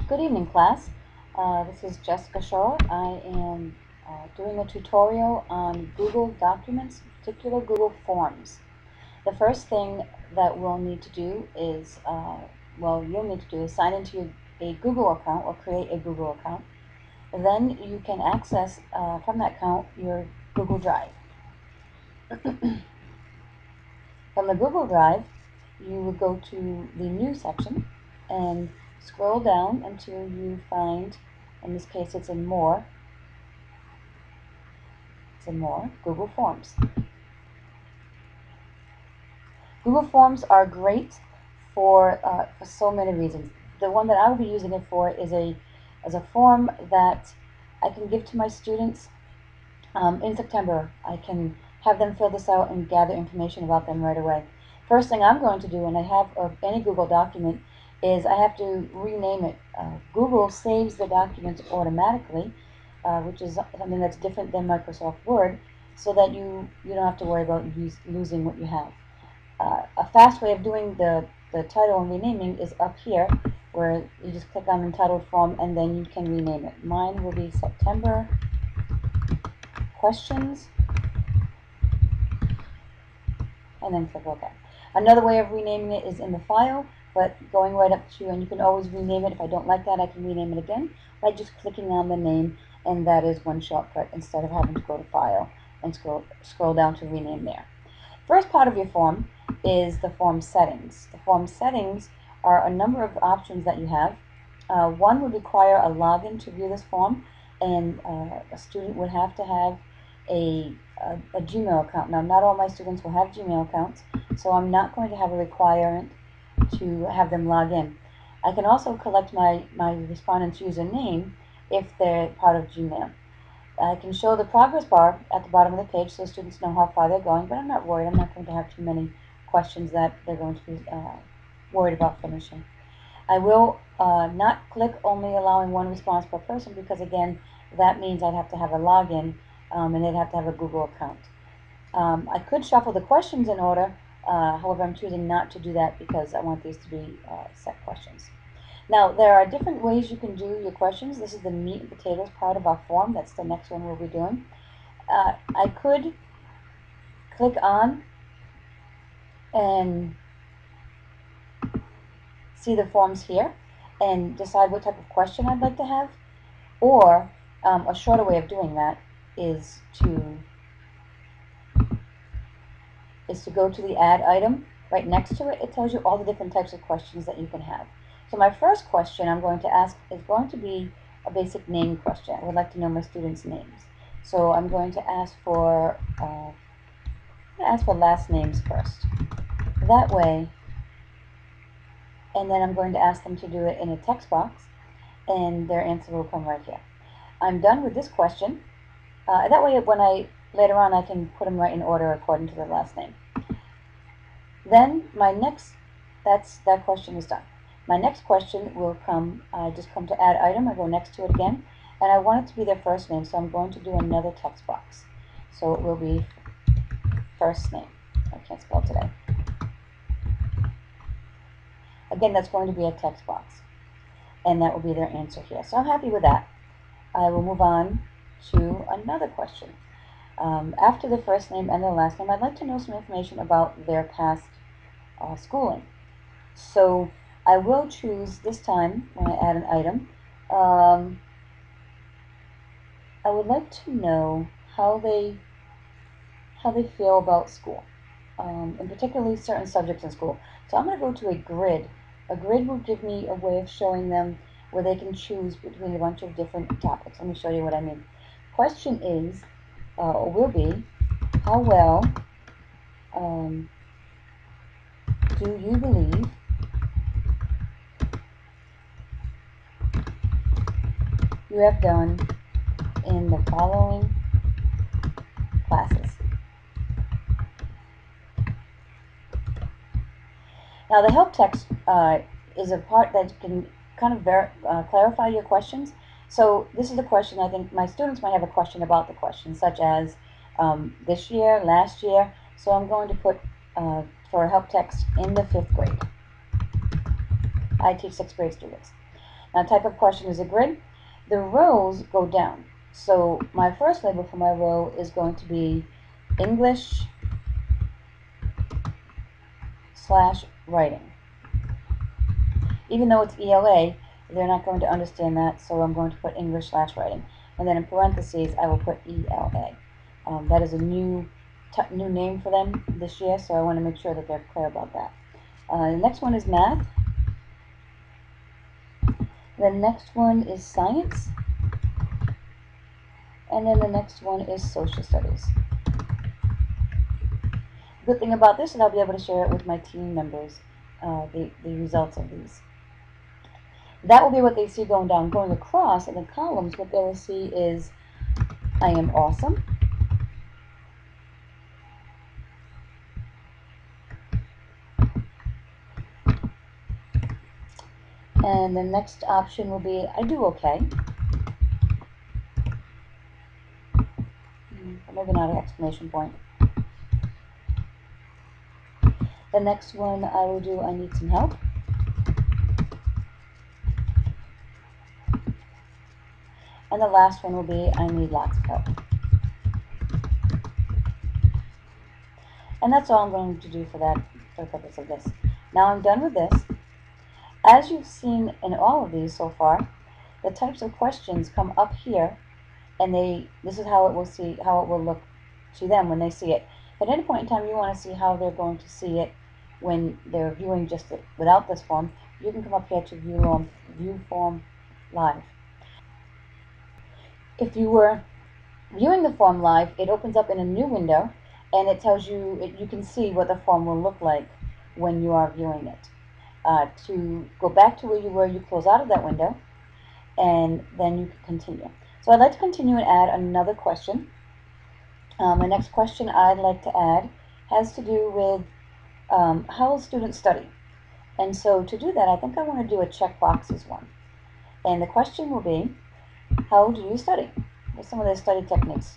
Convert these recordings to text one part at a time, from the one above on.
Good evening, class. This is Jessica Shaw. I am doing a tutorial on Google Documents, in particular Google Forms. The first thing that we'll need to do is, you'll need to do is sign into a Google account or create a Google account. And then you can access from that account your Google Drive. From the Google Drive, you will go to the New section and scroll down until you find, in this case it's in More, Google Forms. Google Forms are great for so many reasons. The one that I will be using it for is as a form that I can give to my students in September. I can have them fill this out and gather information about them right away. First thing I'm going to do when I have any Google document is I have to rename it. Google saves the documents automatically, which is something that's different than Microsoft Word, so that you don't have to worry about losing what you have. A fast way of doing the title and renaming is up here, where you just click on Entitled Form and then you can rename it. Mine will be September Questions, and then click OK. Another way of renaming it is in the file, but going right up to, and you can always rename it. If I don't like that, I can rename it again by just clicking on the name, and that is one shortcut instead of having to go to File and scroll down to rename there. First part of your form is the form settings. The form settings are a number of options that you have. One would require a login to view this form, and a student would have to have a Gmail account. Now, not all my students will have Gmail accounts, so I'm not going to have a requirement to have them log in. I can also collect my respondent's username if they're part of Gmail. I can show the progress bar at the bottom of the page so students know how far they're going, but I'm not worried. I'm not going to have too many questions that they're going to be worried about finishing. I will not click only allowing one response per person, because again, that means I'd have to have a login and they'd have to have a Google account. I could shuffle the questions in order, however I'm choosing not to do that because I want these to be set questions. Now, there are different ways you can do your questions. This is the meat and potatoes part of our form. That's the next one we'll be doing. I could click on and see the forms here and decide what type of question I'd like to have, or a shorter way of doing that is to go to the add item. Right next to it, it tells you all the different types of questions that you can have. So my first question I'm going to ask is going to be a basic name question. I would like to know my students' names. So I'm going to ask for last names first. That way, and then I'm going to ask them to do it in a text box, and their answer will come right here. I'm done with this question. That way, when later on, I can put them right in order according to their last name. Then that question is done. My next question will come, I just come to add item, I go next to it again, and I want it to be their first name, so I'm going to do another text box. So it will be first name. I can't spell today. Again, that's going to be a text box, and that will be their answer here. So I'm happy with that. I will move on to another question. After the first name and the last name, I'd like to know some information about their past schooling. So I will choose this time, when I add an item, I would like to know how they feel about school, and particularly certain subjects in school. So I'm going to go to a grid. A grid will give me a way of showing them where they can choose between a bunch of different topics. Let me show you what I mean. Question is, or will be, how well do you believe you have done in the following classes? Now, the help text is a part that can kind of clarify your questions. So this is a question. I think my students might have a question about the question, such as this year, last year. So I'm going to put for help text in the 5th grade. I teach 6th grade students. Now, type of question is a grid. The rows go down. So my first label for my row is going to be English / writing. Even though it's ELA, they're not going to understand that, so I'm going to put English / writing. And then in parentheses, I will put ELA. That is a new name for them this year, so I want to make sure that they're clear about that. The next one is math. The next one is science. And then the next one is social studies. The good thing about this is I'll be able to share it with my team members, the results of these. That will be what they see going down. Going across in the columns, what they will see is I am awesome. And the next option will be I do okay. Maybe not an exclamation point. The next one I will do I need some help. And the last one will be I need lots of help. And that's all I'm going to do for the purpose of this. Now I'm done with this. As you've seen in all of these so far, the types of questions come up here, and this is how it will look to them when they see it. At any point in time you want to see how they're going to see it when they're viewing just without this form. You can come up here to view form live. If you were viewing the form live, it opens up in a new window, and it tells you, you can see what the form will look like when you are viewing it. To go back to where you were, you close out of that window, and then you can continue. So I'd like to continue and add another question. The next question I'd like to add has to do with how will students study? And so to do that, I think I want to do a checkboxes one. And the question will be, how do you study? What's some of the study techniques?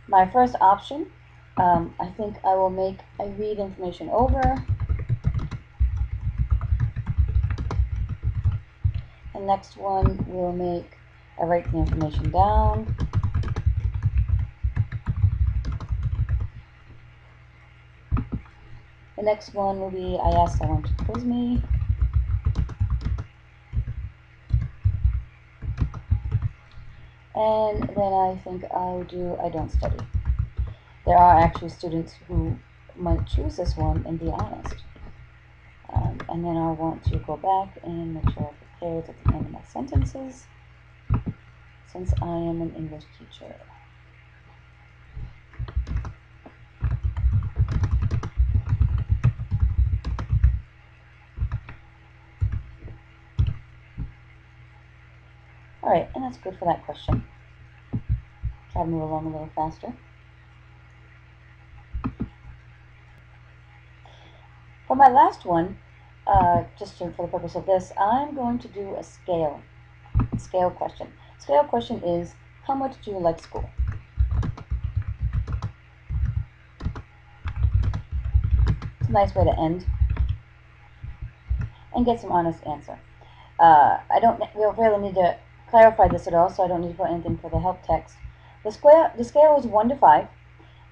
My first option, I think I will make I read information over. The next one will make I write the information down. The next one will be I ask someone to quiz me. And then I think I'll do I don't study. There are actually students who might choose this one and be honest. And then I want to go back and make sure I prepared at the end of my sentences, since I am an English teacher. Alright, and that's good for that question. Try to move along a little faster. For my last one, just for the purpose of this, I'm going to do a scale question. Scale question is, how much do you like school? It's a nice way to end and get some honest answer. We don't really need to clarify this at all, so I don't need to put anything for the help text. The scale is 1 to 5.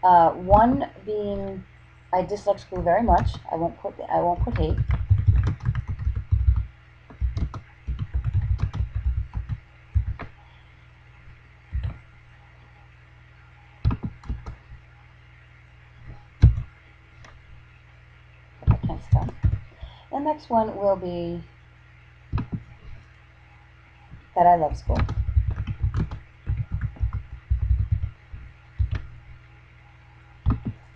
1 being I dislike school very much. I won't put hate. I can't stop. The next one will be that I love school.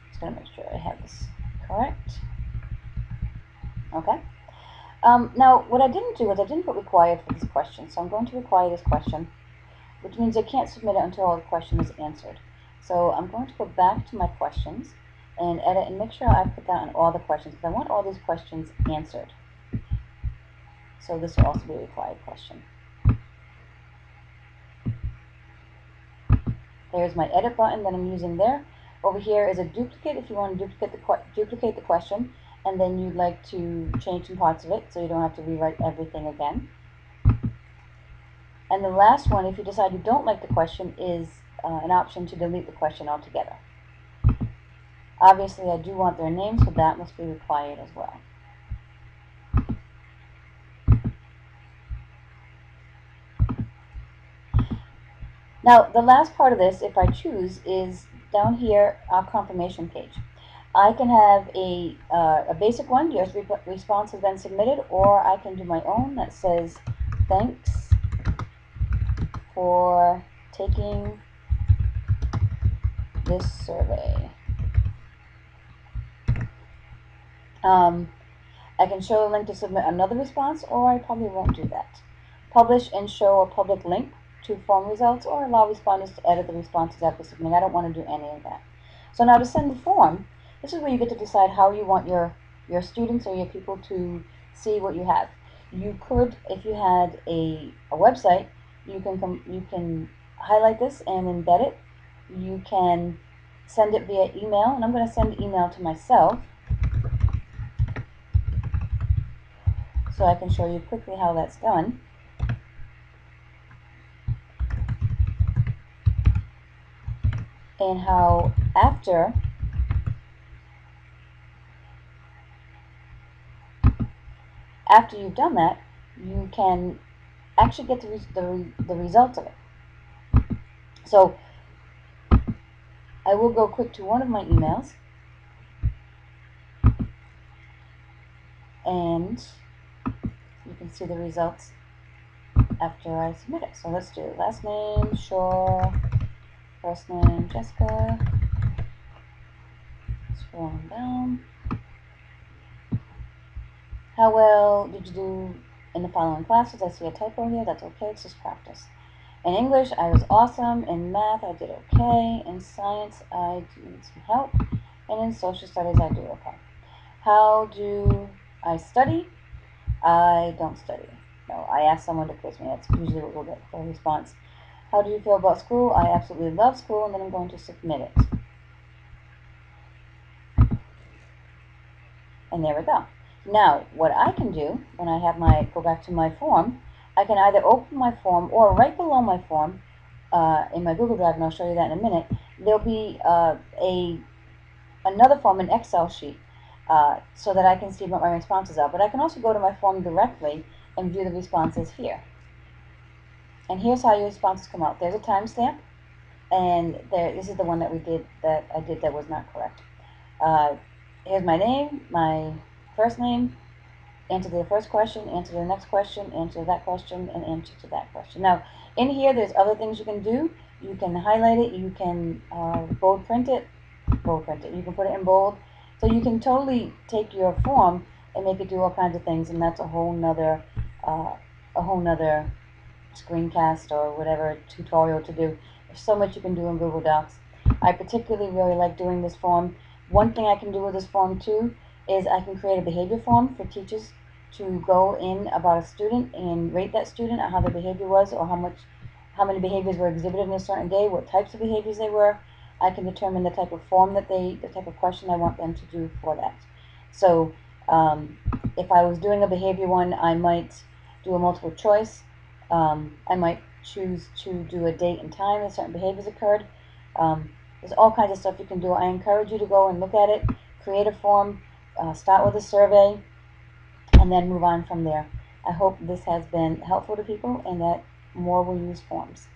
Just going to make sure I have this correct. Okay. Now, what I didn't do is I didn't put required for this question, so I'm going to require this question, which means I can't submit it until all the question is answered. So I'm going to go back to my questions and edit and make sure I put that on all the questions, because I want all these questions answered. So this will also be a required question. There's my edit button that I'm using there. Over here is a duplicate if you want to duplicate the question, and then you'd like to change some parts of it so you don't have to rewrite everything again. And the last one, if you decide you don't like the question, is an option to delete the question altogether. Obviously, I do want their name, so that must be required as well. Now, the last part of this, if I choose, is down here, our confirmation page. I can have a basic one, your response has been submitted, or I can do my own that says, thanks for taking this survey. I can show a link to submit another response, or I probably won't do that. Publish and show a public link to form results, or allow respondents to edit the responses after submitting. I don't want to do any of that. So now to send the form, this is where you get to decide how you want your students or your people to see what you have. You could, if you had a website, you can highlight this and embed it. You can send it via email, and I'm going to send email to myself so I can show you quickly how that's done. And how after you've done that, you can actually get the results of it. So I will go quick to one of my emails, and you can see the results after I submit it. So let's do last name, Shore, first name, Jessica, scrolling down. How well did you do in the following classes? I see a typo here, that's okay, it's just practice. In English, I was awesome. In math, I did okay. In science, I do need some help. And in social studies, I do okay. How do I study? I don't study. No, I ask someone to quiz me. That's usually what we'll get for a response. How do you feel about school? I absolutely love school, and then I'm going to submit it. And there we go. Now, what I can do when I have go back to my form, I can either open my form, or right below my form, in my Google Drive, and I'll show you that in a minute, there'll be another form, an Excel sheet, so that I can see what my responses are. But I can also go to my form directly and view the responses here. And here's how your responses come out. There's a timestamp, and this is the one that I did that was not correct. Here's my name, my first name, answer to the first question, answer to the next question, answer to that question, and answer to that question. Now, in here, there's other things you can do. You can highlight it, you can bold print it, you can put it in bold. So you can totally take your form and make it do all kinds of things, and that's a whole nother screencast or whatever tutorial to do. There's so much you can do in Google Docs. I particularly really like doing this form. One thing I can do with this form too is I can create a behavior form for teachers to go in about a student and rate that student on how their behavior was, or how many behaviors were exhibited in a certain day, what types of behaviors they were. I can determine the type of form the type of question I want them to do for that. So if I was doing a behavior one, I might do a multiple choice. I might choose to do a date and time that certain behaviors occurred. There's all kinds of stuff you can do. I encourage you to go and look at it, create a form, start with a survey, and then move on from there. I hope this has been helpful to people and that more will use forms.